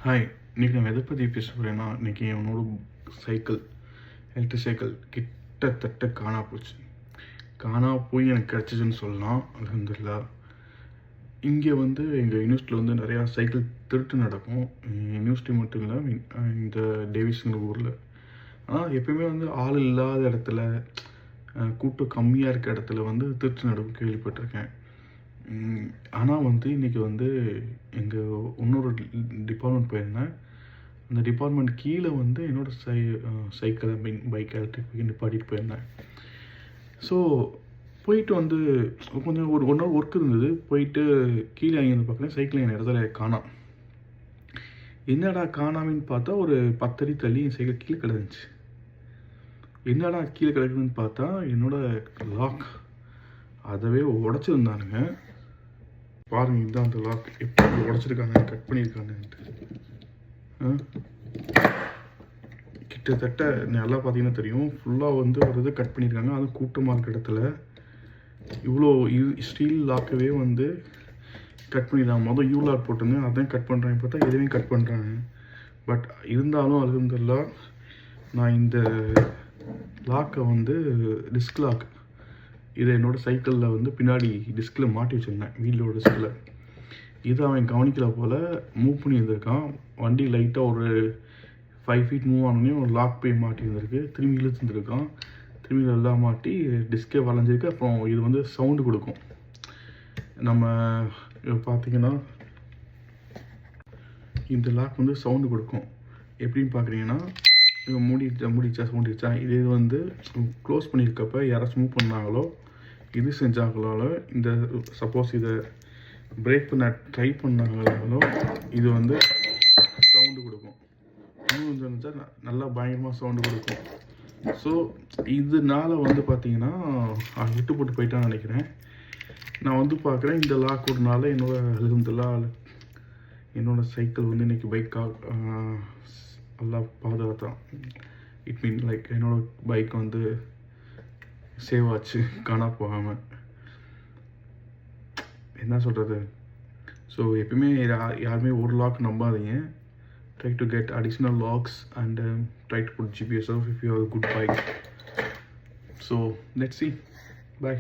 Hi, இன்றைக்கி நம்ம எதை பற்றி பேச போகிறேன்னா, இன்றைக்கி என்னோட சைக்கிள் எலக்ட்ரிக் சைக்கிள் கிட்டத்தட்ட போச்சு. போய் எனக்கு கிடச்சிச்சின்னு சொல்லலாம். அல்ஹம்துலில்லாஹ். இங்கே வந்து எங்கள் யூனிவர்சிட்டியில் நிறையா சைக்கிள் திருட்டு நடக்கும். யூனிவர்சிட்டி மட்டும் இல்லை, இந்த டேவிஸ்ங்கிற ஊரில். ஆனால் எப்பயுமே ஆள் இல்லாத இடத்துல, கூட்டம் கம்மியாக இருக்க இடத்துல திருட்டு நடக்கும் கேள்விப்பட்டிருக்கேன். ஆனால் இன்றைக்கி எங்கள் இன்னொரு டிபார்ட்மெண்ட் போயிருந்தேன். அந்த டிபார்ட்மெண்ட் கீழே என்னோடய சைக்கிள் பைக் எலக்ட்ரிக் பைக் நிப்பாட்டிட்டு போயிருந்தேன். ஸோ போயிட்டு கொஞ்சம் ஒரு 1 hour ஒர்க் இருந்தது. போயிட்டு கீழே இறங்கி பார்க்குறேன், சைக்கிள் என் இடத்துல காணோம். என்னடா காணாமின்னு பார்த்தா ஒரு 10 அடி தள்ளி என் சைக்கிள் கீழே கிடந்துச்சு. என்னடா கீழே கிடக்குதுன்னு பார்த்தா என்னோடய லாக் அதவே உடச்சிருந்தானுங்க. பாருங்கள், இதுதான் அந்த லாக் எப்படி உடச்சிருக்காங்க, கட் பண்ணியிருக்காங்கன்ட்டு. கிட்டத்தட்ட நல்லா பார்த்தீங்கன்னா தெரியும், ஃபுல்லாக ஒரு இது கட் பண்ணியிருக்காங்க. அதுவும் கூட்டமாக இருக்கிற இடத்துல இவ்வளோ ஸ்டீல் லாக்கவே கட் பண்ணிடலாம். மொதல் லாக் போட்டிருந்தேன், அதான் கட் பண்ணுறாங்க. பார்த்தா எதுவுமே கட் பண்ணுறாங்க. பட் இருந்தாலும் அல்ஹம்துலில்லாஹ், நான் இந்த லாக்கை டிஸ்க் லாக் இதை என்னோடய சைக்கிளில் பின்னாடி டிஸ்கில் மாட்டி வச்சுருந்தேன், வீலோட டிஸ்கில். இதை அவன் கவனிக்கல போல் மூவ் பண்ணி இருந்திருக்கான். வண்டி லைட்டாக ஒரு 5 feet மூவ் ஆனோடனே ஒரு லாக் போய் மாட்டி இருந்திருக்கு. திரும்பி இழுத்துருந்துருக்கான். திரும்பி எல்லாம் மாட்டி டிஸ்கே வளைஞ்சிருக்கு. அப்புறம் இது சவுண்டு கொடுக்கும். நம்ம பார்த்திங்கன்னா இந்த லாக் சவுண்டு கொடுக்கும். எப்படின்னு பார்க்குறீங்கன்னா, மூடிச்சா இது க்ளோஸ் பண்ணியிருக்கப்ப யாராச்சும் மூவ் பண்ணாங்களோ, இது செஞ்சாங்களோ, இந்த சப்போஸ் இதை பிரேக் பண்ண ட்ரை பண்ணாங்களோ, இது சவுண்டு கொடுக்கும். இன்னும் இருந்துச்சா நல்லா பயங்கரமாக சவுண்டு கொடுக்கும். ஸோ இதனால பார்த்தீங்கன்னா விட்டு போட்டு போயிட்டான்னு நினைக்கிறேன். நான் பார்க்குறேன், இந்த லாக்கோடனால என்னோடய சைக்கிள் இன்றைக்கி பைக்காக நல்லா பாதுகாத்தான். இட் மீன் லைக் என்னோடய பைக் சேவ் ஆச்சு, காணா போகாமல். என்ன சொல்கிறது? ஸோ எப்பயுமே யாருமே ஒரு லாக் நம்பாதீங்க. Try to get additional locks and try to put GPS if you have a good bike. So let's see. Bye.